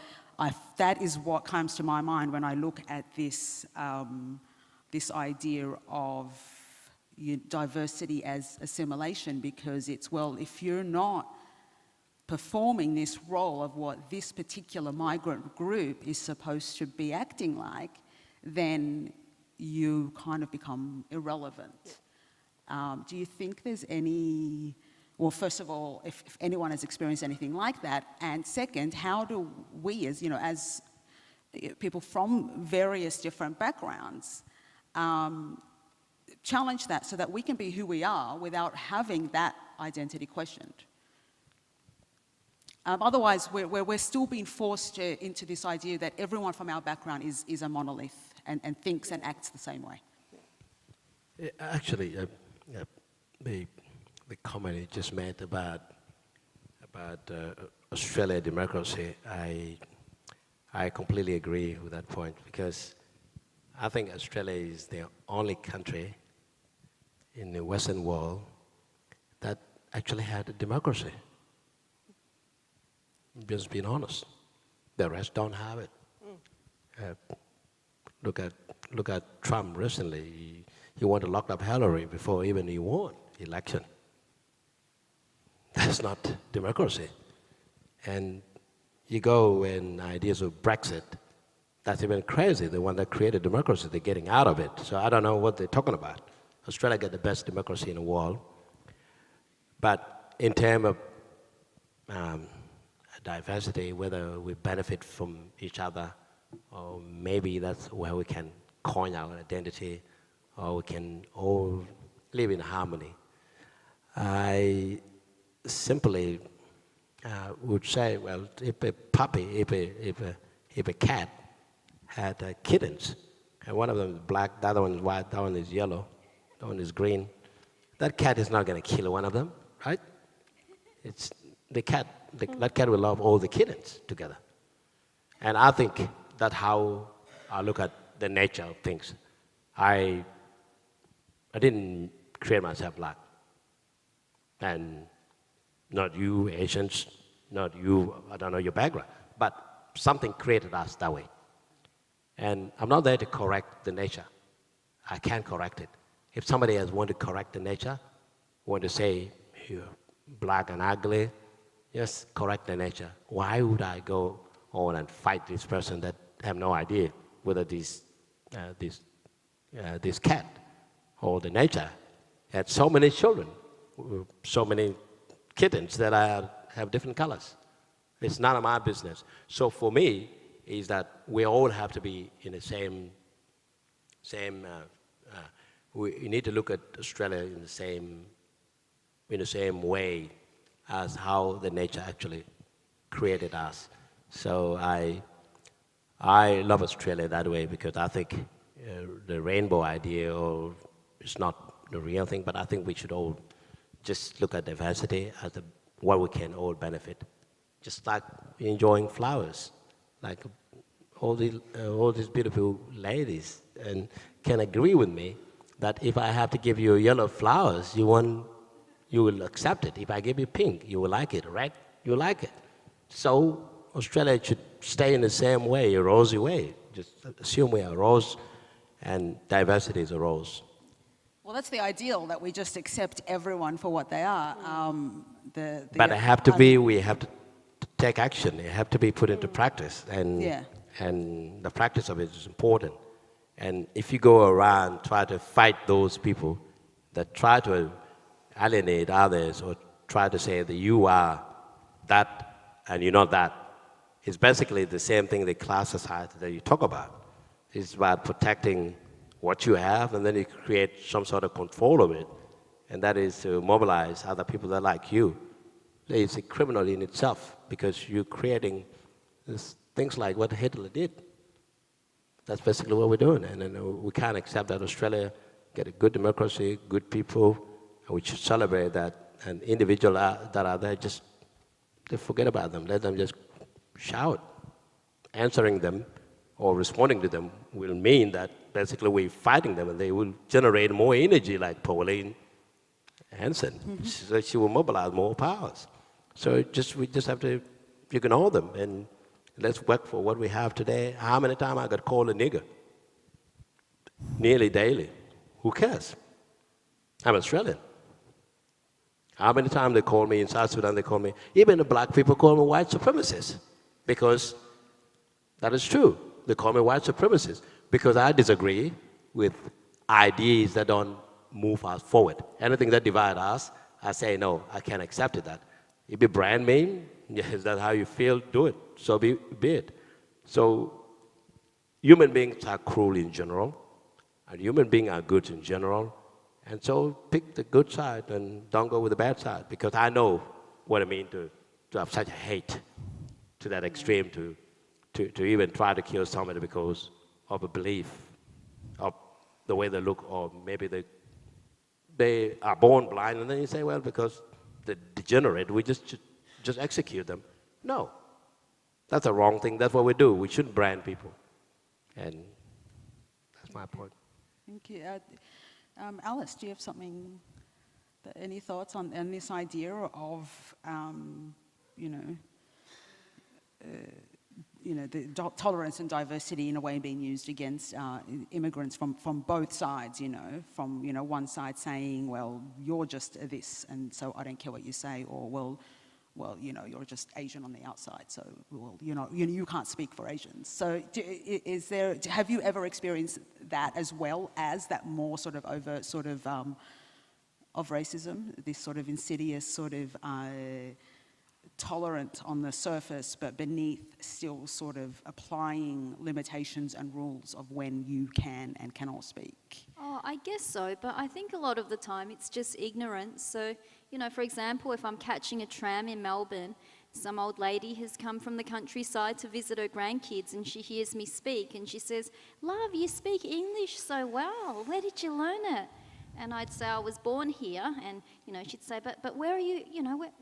S1: that is what comes to my mind when I look at this idea of diversity as assimilation, because it's, if you're not performing this role of what this particular migrant group is supposed to be acting like, then you kind of become irrelevant. Do you think there's any... Well, first of all, if anyone has experienced anything like that, and second, how do we, as people from various different backgrounds, challenge that so that we can be who we are without having that identity questioned? Otherwise, we're still being forced into this idea that everyone from our background is a monolith and thinks and acts the same way.
S4: Actually, the comment you just made about Australia democracy, I completely agree with that point, because I think Australia is the only country in the Western world that actually had a democracy. Just being honest. The rest don't have it. Look at Trump recently. He wanted to lock up Hillary before even he won the election. That's not democracy. And you go in ideas of Brexit, that's even crazy. The one that created democracy, they're getting out of it. So I don't know what they're talking about. Australia got the best democracy in the world. But in terms of diversity, whether we benefit from each other, or maybe that's where we can coin our identity, or we can all live in harmony. I simply would say, well, if a puppy, if a cat had kittens, and one of them is black, the other one is white, that one is yellow, that one is green, that cat is not going to kill one of them, right? It's the cat. That cat will love all the kittens together. And I think that's how I look at the nature of things. I didn't create myself black. And not you, Asians, not you, I don't know your background, but something created us that way. And I'm not there to correct the nature. I can't correct it. If somebody else want to correct the nature, want to say you're black and ugly, just correct the nature. Why would I go on and fight this person that have no idea whether this cat or the nature had so many children, so many kittens that have different colors? It's none of my business. So for me, is that we all have to be in the same. We need to look at Australia in the same way as how the nature actually created us. So I love Australia that way, because I think the rainbow idea is not the real thing, but I think we should all just look at diversity as what we can all benefit. Just like enjoying flowers, like all these beautiful ladies, and can agree with me that if I have to give you yellow flowers, you will accept it. If I give you pink, you will like it. Red, you like it. So Australia should stay in the same way, a rosy way. Just assume we are a rose, and diversity is a rose.
S1: Well, that's the ideal, that we just accept everyone for what they are.
S4: But we have to take action. It have to be put into practice, and the practice of it is important. And if you go around try to fight those people that try to alienate others, or try to say that you are that and you're not that, it's basically the same thing, the class society that you talk about. It's about protecting what you have, and then you create some sort of control of it, and that is to mobilize other people that like you. It's a criminal in itself, because you're creating things like what Hitler did. That's basically what we're doing, and then we can't accept that Australia get a good democracy, good people, and we should celebrate that. And individuals that are there, just forget about them. Let them just shout. Answering them or responding to them will mean that basically we're fighting them, and they will generate more energy, like Pauline Hanson. So she will mobilize more powers. So we just have to ignore them, and let's work for what we have today. How many times I got called a nigger? Nearly daily. Who cares? I'm Australian. How many times they call me in South Sudan, they call me, even the black people call me white supremacist, because that is true. They call me white supremacist because I disagree with ideas that don't move us forward. Anything that divides us, I say, no, I can't accept that. If you brand me, is that how you feel? Do it. So be it. So human beings are cruel in general, and human beings are good in general. And so pick the good side and don't go with the bad side, because I know what it means to have such a hate to that extreme to even try to kill somebody because of a belief of the way they look, or maybe they are born blind, and then you say, well, because they're degenerate, we just execute them. No, that's a wrong thing. That's what we do. We shouldn't brand people, and that's my point.
S1: Thank you. Alice, do you have something, any thoughts on this idea of, the tolerance and diversity in a way being used against immigrants from both sides, from, one side saying, well, you're just this, and so I don't care what you say, or, well, you're just Asian on the outside, so, well, you can't speak for Asians. So have you ever experienced that as well as that more sort of overt sort of racism, this sort of insidious sort of tolerant on the surface, but beneath still sort of applying limitations and rules of when you can and cannot speak?
S3: Oh, I guess so, but I think a lot of the time it's just ignorance. So, for example, if I'm catching a tram in Melbourne, some old lady has come from the countryside to visit her grandkids, and she hears me speak, and she says, "Love, you speak English so well. Where did you learn it?" And I'd say, "I was born here," and she'd say, "But where are you?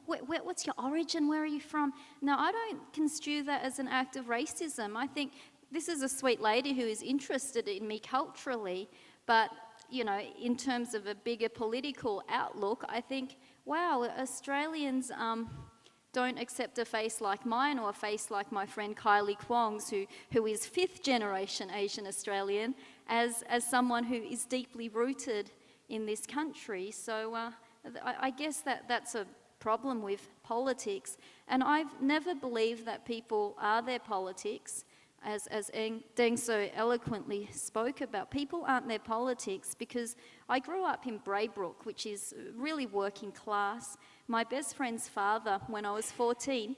S3: What's your origin? Where are you from?" Now, I don't construe that as an act of racism. I think this is a sweet lady who is interested in me culturally, but in terms of a bigger political outlook, I think, wow, Australians don't accept a face like mine or a face like my friend Kylie Kwong's, who is 5th generation Asian Australian, as someone who is deeply rooted in this country. So I guess that's a problem with politics. And I've never believed that people are their politics. As Deng so eloquently spoke about, people aren't their politics, because I grew up in Braybrook, which is really working class. My best friend's father, when I was 14,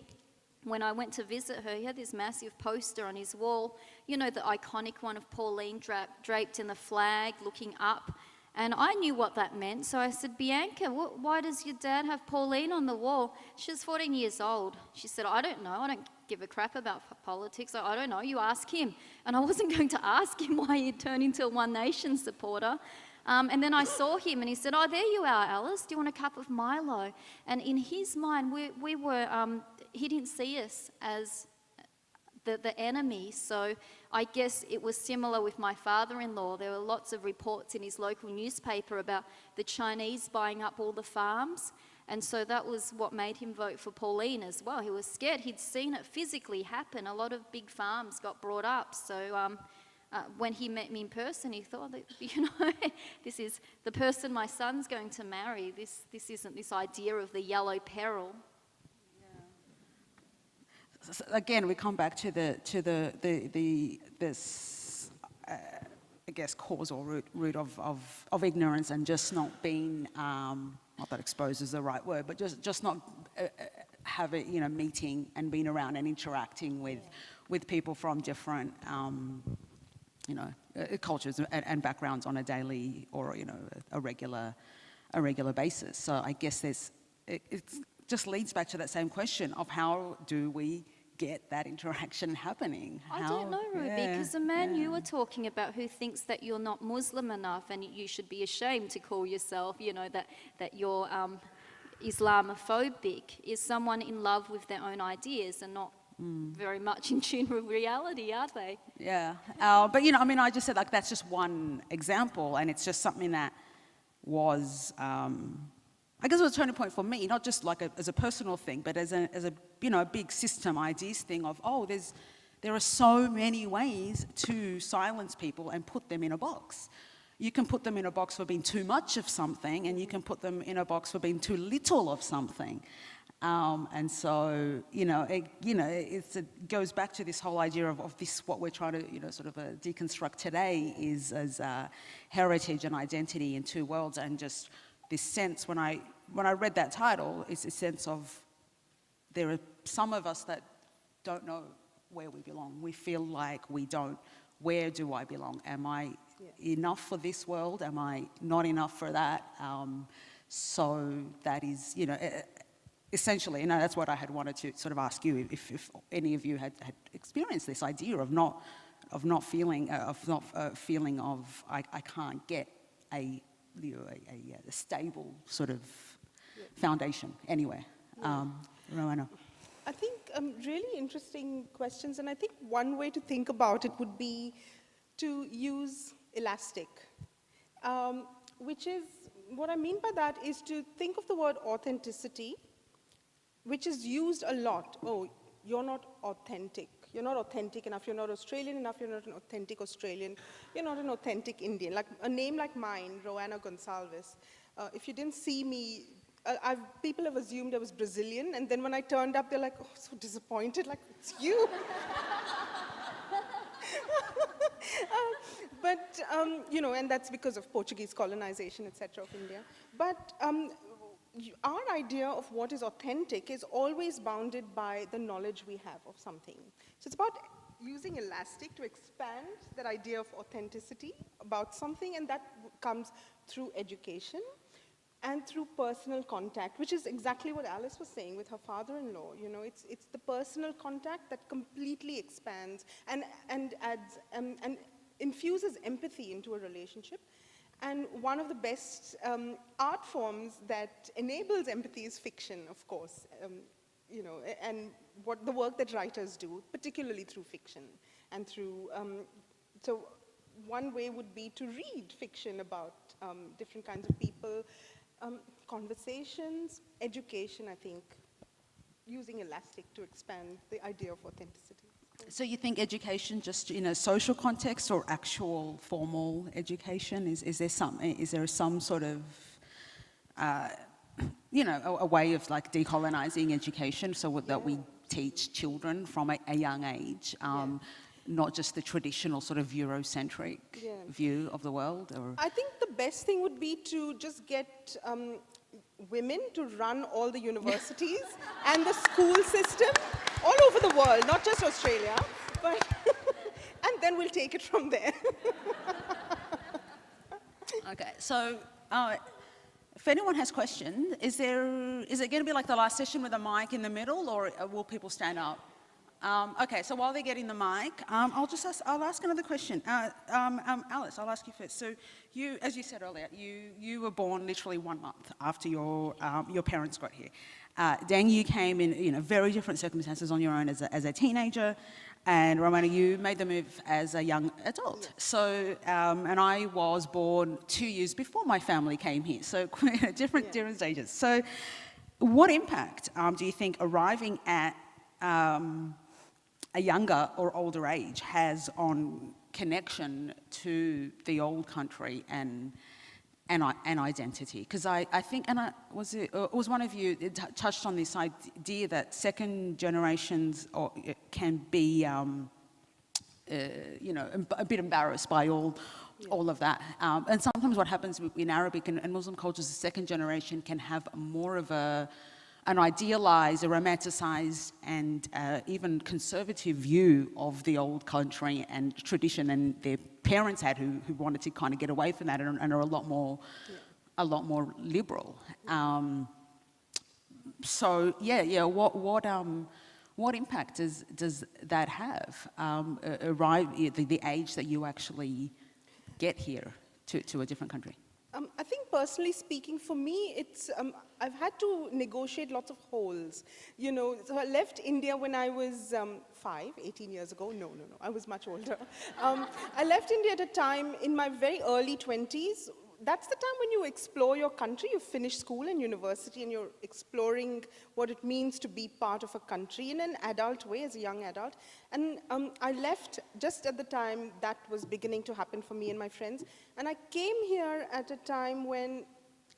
S3: when I went to visit her, he had this massive poster on his wall, the iconic one of Pauline draped in the flag, looking up. And I knew what that meant, so I said, "Bianca, why does your dad have Pauline on the wall?" She was 14 years old. She said, "I don't know, I don't give a crap about politics, I don't know, you ask him." And I wasn't going to ask him why he'd turned into a One Nation supporter. And then I saw him and he said, "Oh, there you are, Alice, do you want a cup of Milo?" And in his mind, he didn't see us as the enemy. So I guess it was similar with my father-in-law. There were lots of reports in his local newspaper about the Chinese buying up all the farms. And so that was what made him vote for Pauline as well. He was scared. He'd seen it physically happen. A lot of big farms got brought up. So when he met me in person, he thought that, this is the person my son's going to marry. This isn't this idea of the yellow peril.
S1: Again, we come back to this I guess cause or root of ignorance, and just not being not that exposed is the right word, but just not having meeting and being around and interacting with people from different cultures and backgrounds on a daily or a regular basis. So I guess it just leads back to that same question of how do we get that interaction happening?
S3: I don't know, Ruby, because the man you were talking about who thinks that you're not Muslim enough and you should be ashamed to call yourself, that you're Islamophobic, is someone in love with their own ideas and not very much in tune with reality, are they?
S1: Yeah, but I just said that's just one example, and it's just something that was, I guess it was a turning point for me, not just as a personal thing, but as a big system ideas thing of, there are so many ways to silence people and put them in a box. You can put them in a box for being too much of something, and you can put them in a box for being too little of something. And so, it goes back to this whole idea of this, what we're trying to, deconstruct today is as heritage and identity in two worlds, and just this sense, when I read that title, it's a sense of there are some of us that don't know where we belong. We feel like we don't. Where do I belong? Am I enough for this world? Am I not enough for that? So that is, essentially, and that's what I had wanted to sort of ask you, if any of you had experienced this idea of not feeling I can't get a stable sort of foundation anywhere. Roanna.
S2: I think really interesting questions, and I think one way to think about it would be to use elastic, which is, what I mean by that is to think of the word authenticity, which is used a lot. Oh, you're not authentic. You're not authentic enough. You're not Australian enough. You're not an authentic Australian. You're not an authentic Indian. Like a name like mine, Roanna Gonsalves. If you didn't see me, people have assumed I was Brazilian, and then when I turned up, they're like, oh, so disappointed, like, it's you. But, and that's because of Portuguese colonization, et cetera, of India. But our idea of what is authentic is always bounded by the knowledge we have of something. So it's about using elastic to expand that idea of authenticity about something, and that comes through education and through personal contact, which is exactly what Alice was saying with her father-in-law. It's the personal contact that completely expands and adds and infuses empathy into a relationship. And one of the best art forms that enables empathy is fiction, of course, and what the work that writers do, particularly through fiction and through. So one way would be to read fiction about different kinds of people, conversations, education, I think, using elastic to expand the idea of authenticity.
S1: So you think education just in a social context or actual formal education? Is there some sort of, a way of like decolonizing education so that we teach children from a young age, not just the traditional sort of Eurocentric view of the world? Or?
S2: I think the best thing would be to just get women to run all the universities and the school system all over the world, not just Australia, but and then we'll take it from there.
S1: Okay, so if anyone has questions, is it going to be like the last session with a mic in the middle, or will people stand up? Okay, so while they're getting the mic, I'll ask another question. Alice, I'll ask you first. So you, as you said earlier, you were born literally 1 month after your parents got here. Deng, you came in very different circumstances on your own as a teenager, and Roanna, you made the move as a young adult. Yeah. So, and I was born 2 years before my family came here, so different stages. So, what impact do you think arriving at a younger or older age has on connection to the old country and identity? Because I think, it was one of you touched on this idea that second generations can be, a bit embarrassed by all of that. And sometimes what happens in Arabic and Muslim cultures, the second generation can have more of an idealized, a romanticized, and even conservative view of the old country and tradition, and their parents had who wanted to kind of get away from that and are a lot more liberal. What impact does that have? The age that you actually get here to a different country.
S2: I think personally speaking, for me, it's, I've had to negotiate lots of holes. So I left India when I was 18 years ago. No, I was much older. I left India at a time in my very early 20s. That's the time when you explore your country. You finish school and university and you're exploring what it means to be part of a country in an adult way, as a young adult. And I left just at the time that was beginning to happen for me and my friends. And I came here at a time when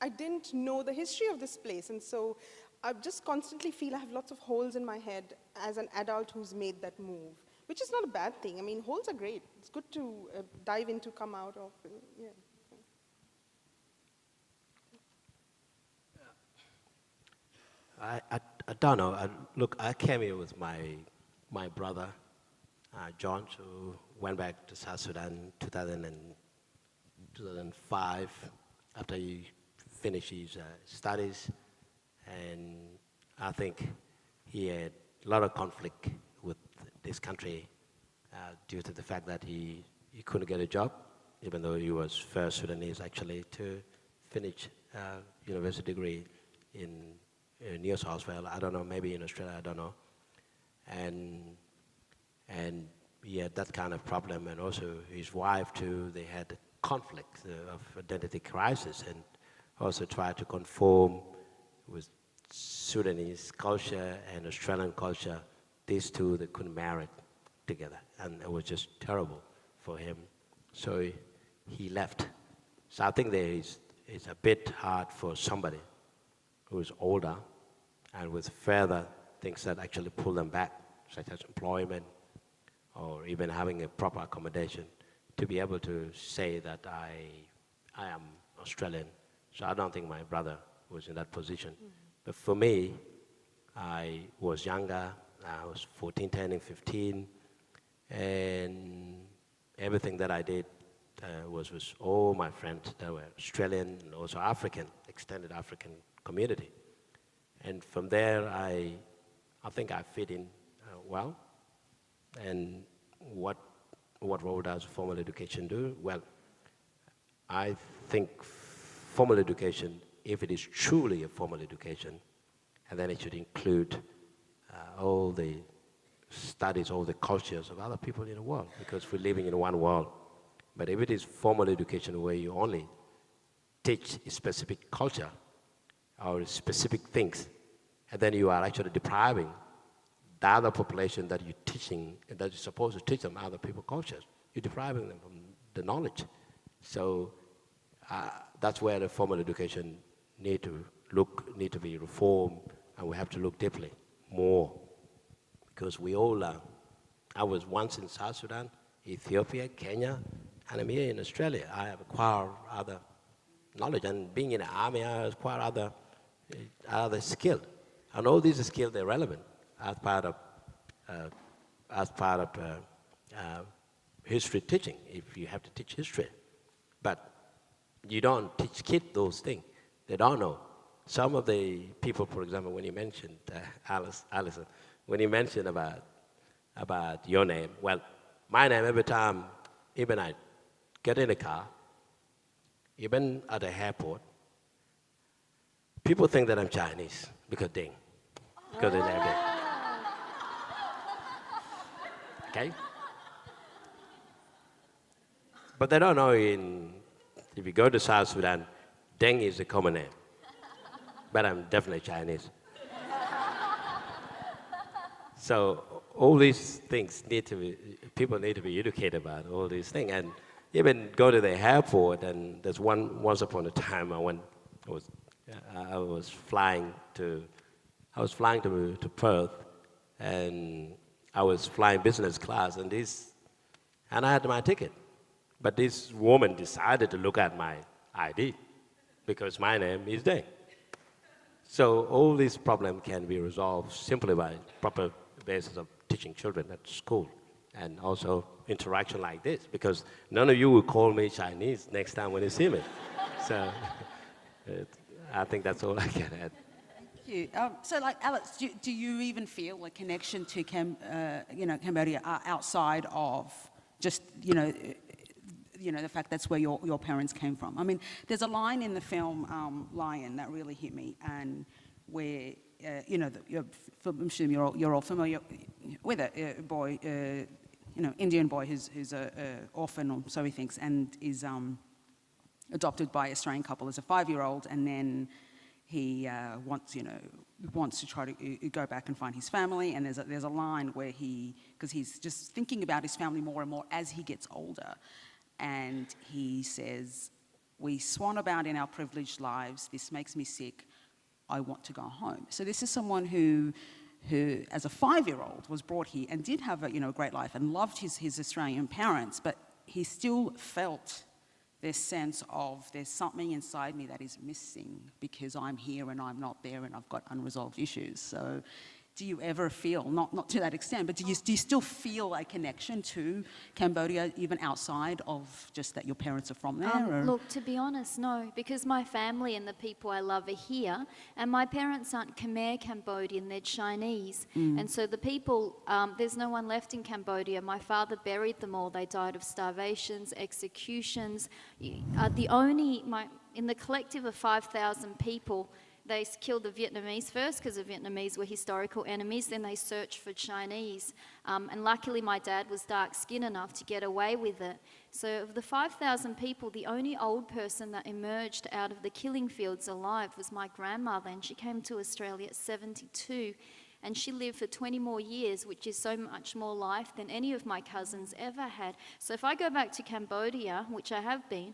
S2: I didn't know the history of this place. And so I just constantly feel I have lots of holes in my head as an adult who's made that move, which is not a bad thing. I mean, holes are great. It's good to dive into, come out of, yeah.
S4: I don't know. I came here with my brother, John, who went back to South Sudan in 2005 after he finished his studies. And I think he had a lot of conflict with this country due to the fact that he couldn't get a job, even though he was first Sudanese actually to finish university degree in Newcastle. I don't know, maybe in Australia, I don't know. And he had that kind of problem, and also his wife too, they had a conflict of identity crisis, and also tried to conform with Sudanese culture and Australian culture. These two, they couldn't marry together, and it was just terrible for him. So he left. So I think it's a bit hard for somebody who is older and with further things that actually pull them back, such as employment or even having a proper accommodation, to be able to say that I am Australian. So I don't think my brother was in that position. But for me, I was younger. I was 14, turning 15, and everything that I did was with all my friends that were Australian and also African, extended African community. And from there, I think I fit in well. And what role does formal education do? Well, I think formal education, if it is truly a formal education, and then it should include all the studies, all the cultures of other people in the world, because we're living in one world. But if it is formal education where you only teach a specific culture or specific things, and then you are actually depriving the other population that you're teaching, and that you're supposed to teach them other people's cultures, you're depriving them from the knowledge. So that's where the formal education need to be reformed, and we have to look deeply more, because we all I was once in South Sudan, Ethiopia, Kenya, and I'm here in Australia. I have acquired other knowledge, and being in the army, I acquired other skill, and all these skills, they're relevant as part of history teaching, if you have to teach history. But you don't teach kids those things. They don't know. Some of the people, for example, when you mentioned, Alison, when you mentioned about your name, well, my name, every time, even I get in a car, even at the airport, people think that I'm Chinese because Deng, because they name Deng. Okay? But they don't know if you go to South Sudan, Deng is a common name. But I'm definitely Chinese. So all these things people need to be educated about all these things. And even go to the airport, and there's once upon a time I was flying to Perth, and I was flying business class, and I had my ticket. But this woman decided to look at my ID because my name is Deng. So all these problems can be resolved simply by proper basis of teaching children at school, and also interaction like this, because none of you will call me Chinese next time when you see me. So I think that's all I can add.
S1: Thank you. So, like, Alex, do you even feel a connection to Cambodia outside of just the fact that's where your parents came from? I mean, there's a line in the film Lion that really hit me, and where I'm sure you're all familiar with it. A boy, Indian boy who's an orphan, or so he thinks, and is adopted by an Australian couple as a 5-year-old, and then he wants to try to go back and find his family. And there's a line where because he's just thinking about his family more and more as he gets older, and he says, "We swan about in our privileged lives. This makes me sick. I want to go home." So this is someone who as a 5-year-old was brought here and did have a great life and loved his Australian parents, but he still felt this sense of there's something inside me that is missing because I'm here and I'm not there and I've got unresolved issues. So do you ever feel, not to that extent, but do you still feel a connection to Cambodia even outside of just that your parents are from there? Or?
S3: Look, to be honest, no, because my family and the people I love are here, and my parents aren't Khmer Cambodian, they're Chinese. And so the people, there's no one left in Cambodia. My father buried them all. They died of starvations, executions. In the collective of 5,000 people, they killed the Vietnamese first because the Vietnamese were historical enemies. Then they searched for Chinese. And luckily my dad was dark-skinned enough to get away with it. So of the 5,000 people, the only old person that emerged out of the killing fields alive was my grandmother. And she came to Australia at 72. And she lived for 20 more years, which is so much more life than any of my cousins ever had. So if I go back to Cambodia, which I have been,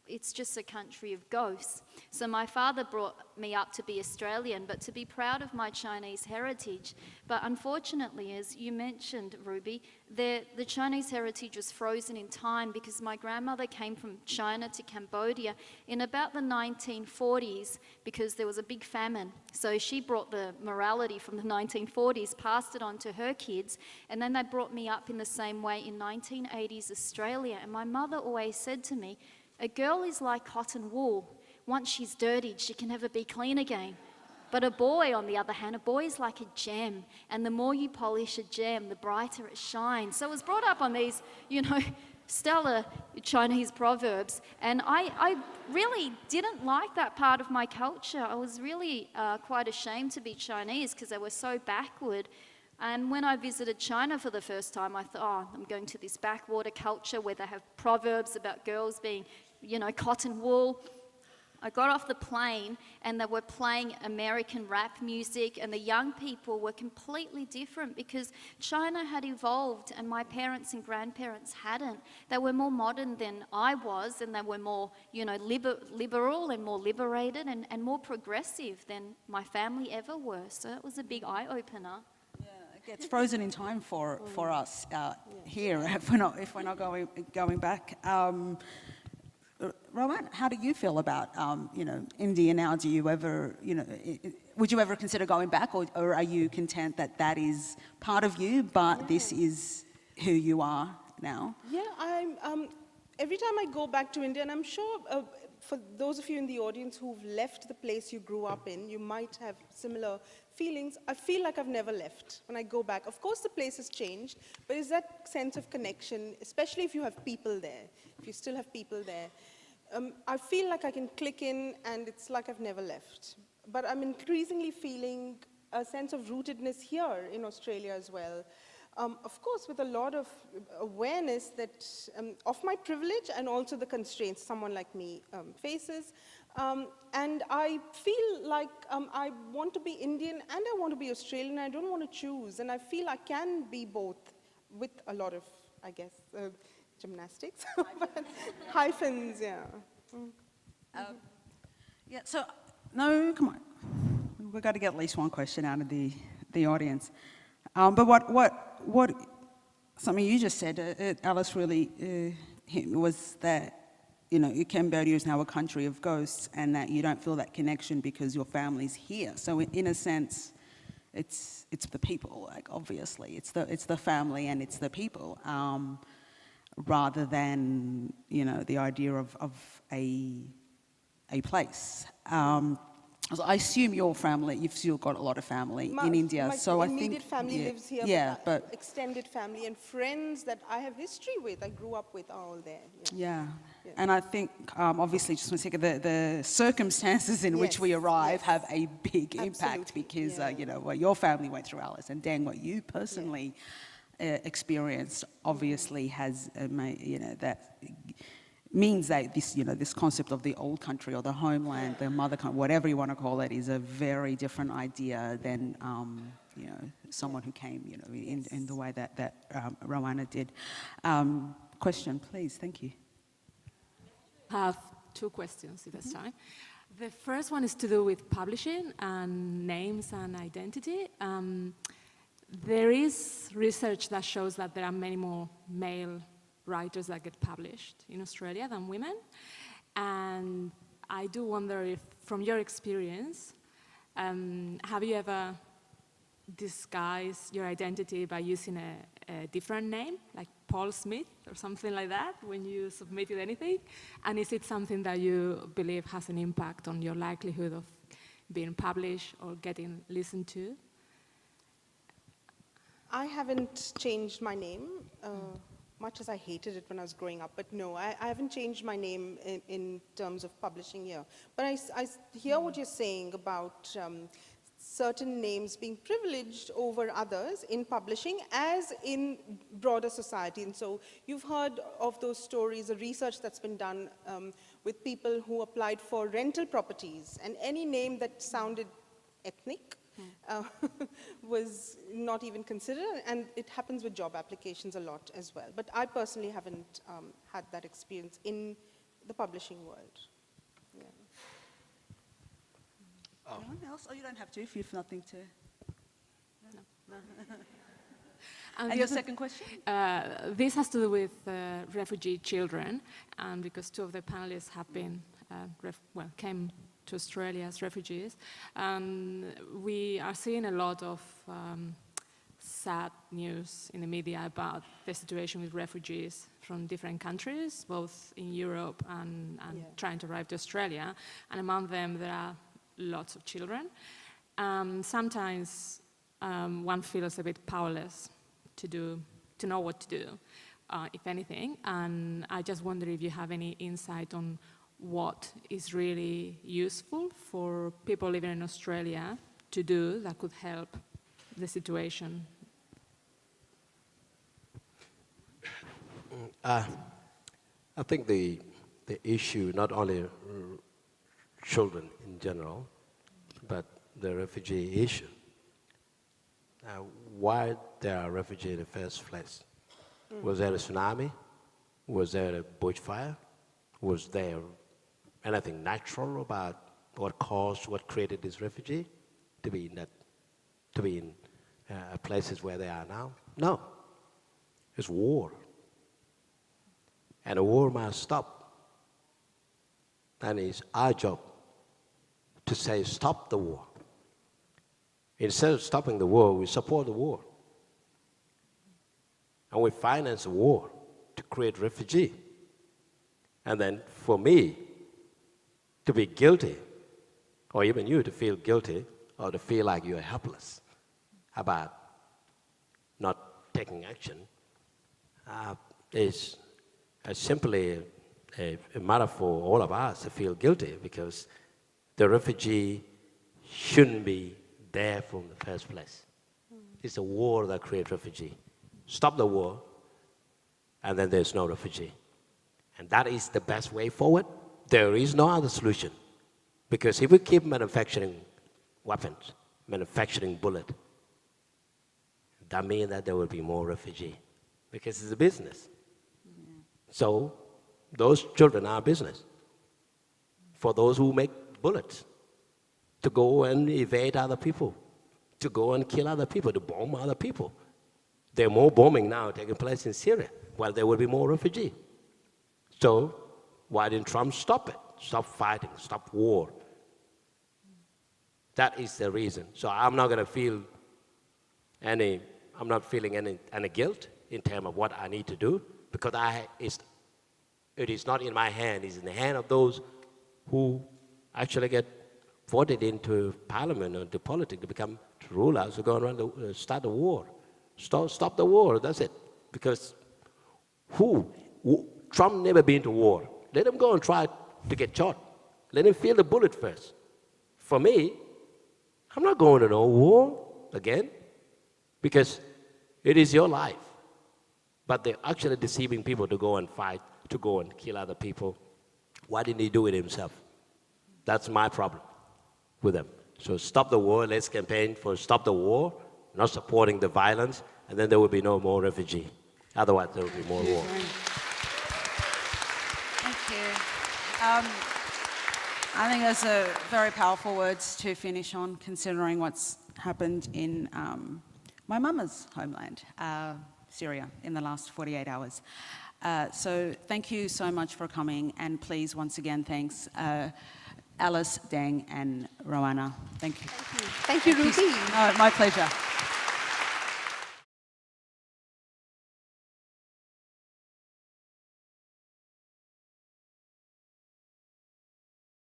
S3: it's just a country of ghosts. So my father brought me up to be Australian, but to be proud of my Chinese heritage. But unfortunately, as you mentioned, Ruby, the Chinese heritage was frozen in time because my grandmother came from China to Cambodia in about the 1940s because there was a big famine. So she brought the morality from the 1940s, passed it on to her kids, and then they brought me up in the same way in 1980s Australia. And my mother always said to me, a girl is like cotton wool. Once she's dirtied, she can never be clean again. But a boy, on the other hand, a boy is like a gem. And the more you polish a gem, the brighter it shines. So I was brought up on these, stellar Chinese proverbs. And I really didn't like that part of my culture. I was really quite ashamed to be Chinese because they were so backward. And when I visited China for the first time, I thought, I'm going to this backwater culture where they have proverbs about girls being, cotton wool. I got off the plane and they were playing American rap music, and the young people were completely different because China had evolved and my parents and grandparents hadn't. They were more modern than I was, and they were more, liberal and more liberated and more progressive than my family ever were. So that was a big eye-opener.
S1: It's frozen in time for us here if we're not going back. Roanna, how do you feel about India now? Do you ever would you ever consider going back, or are you content that is part of you, but this is who you are now?
S2: Yeah, I'm. Every time I go back to India, and I'm sure for those of you in the audience who've left the place you grew up in, you might have similar feelings. I feel like I've never left when I go back. Of course, the place has changed, but it's that sense of connection, especially if you have people there, if you still have people there. I feel like I can click in, and it's like I've never left. But I'm increasingly feeling a sense of rootedness here in Australia as well. Of course, with a lot of awareness that of my privilege and also the constraints someone like me faces. And I feel like I want to be Indian and I want to be Australian. I don't want to choose. And I feel I can be both with a lot of, I guess, gymnastics. Hyphens, yeah.
S1: Yeah, so, no, come on. We've got to get at least one question out of the audience. But what something you just said, Alice, really was that, Cambodia is now a country of ghosts, and that you don't feel that connection because your family's here. So in a sense, it's the people, like, obviously. It's the family and it's the people, rather than, the idea of a place. So I assume your family, you've still got a lot of family in India.
S2: My
S1: I
S2: immediate
S1: think
S2: family lives here,
S1: yeah,
S2: but extended family and friends that I have history with, I grew up with, are all there.
S1: Yeah. And I think, obviously, just want to say the circumstances in which we arrive have a big impact because, what your family went through, Alice, and Deng, what you personally experienced, obviously has, that means that this concept of the old country or the homeland, the mother country, whatever you want to call it, is a very different idea than someone who came in the way that Roanna did. Question, please. Thank you.
S5: I have two questions, if that's time. The first one is to do with publishing and names and identity. There is research that shows that there are many more male writers that get published in Australia than women. And I do wonder if, from your experience, have you ever disguise your identity by using a different name, like Paul Smith or something like that, when you submitted anything? And is it something that you believe has an impact on your likelihood of being published or getting listened to?
S2: I haven't changed my name, much as I hated it when I was growing up, but no, I haven't changed my name in terms of publishing here. But I hear what you're saying about certain names being privileged over others in publishing as in broader society. And so you've heard of those stories, the research that's been done with people who applied for rental properties, and any name that sounded ethnic was not even considered, and it happens with job applications a lot as well. But I personally haven't had that experience in the publishing world. Yeah.
S1: Anyone else? Oh, you don't have to if you've nothing to. No. And your second question?
S5: This has to do with refugee children, and because two of the panelists have been, came to Australia as refugees. We are seeing a lot of sad news in the media about the situation with refugees from different countries, both in Europe and trying to arrive to Australia. And among them, there are lots of children. Sometimes one feels a bit powerless to know what to do, if anything. And I just wonder if you have any insight on what is really useful for people living in Australia to do that could help the situation.
S4: I think the issue, not only children in general, but the refugee issue. Why there are refugees in the first place? Was there a tsunami? Was there a bushfire? Was there anything natural about what created this refugee to be in places where they are now? No. It's war. And the war must stop. And it's our job to say, stop the war. Instead of stopping the war, we support the war. And we finance the war to create refugee. And then for me to be guilty, or even you to feel guilty, or to feel like you're helpless about not taking action, is simply a matter for all of us to feel guilty, because the refugee shouldn't be there from the first place. It's a war that creates refugee. Stop the war, and then there's no refugee. And that is the best way forward. There is no other solution. Because if we keep manufacturing weapons, manufacturing bullets, that means that there will be more refugee. Because it's a business. So those children are business. For those who make bullets, to go and evade other people, to go and kill other people, to bomb other people. There are more bombing now taking place in Syria, while there will be more refugee. So why didn't Trump stop it? Stop fighting, stop war. That is the reason. So I'm not going to feel I'm not feeling any guilt in terms of what I need to do, because it is not in my hand, it's in the hand of those who actually get voted into parliament or into politics to become rulers, to go around start a war. Stop the war, that's it. Because Trump never been to war. Let him go and try to get shot. Let him feel the bullet first. For me, I'm not going to no war again, because it is your life. But they're actually deceiving people to go and fight, to go and kill other people. Why didn't he do it himself? That's my problem with them. So stop the war, let's campaign for stop the war, not supporting the violence, and then there will be no more refugee. Otherwise, there will be more war.
S1: Thank you. I think those are very powerful words to finish on, considering what's happened in my mama's homeland, Syria, in the last 48 hours. So thank you so much for coming, and please, once again, thanks Alice, Deng, and Roanna. Thank you.
S2: Thank you, Ruby.
S1: No, my pleasure.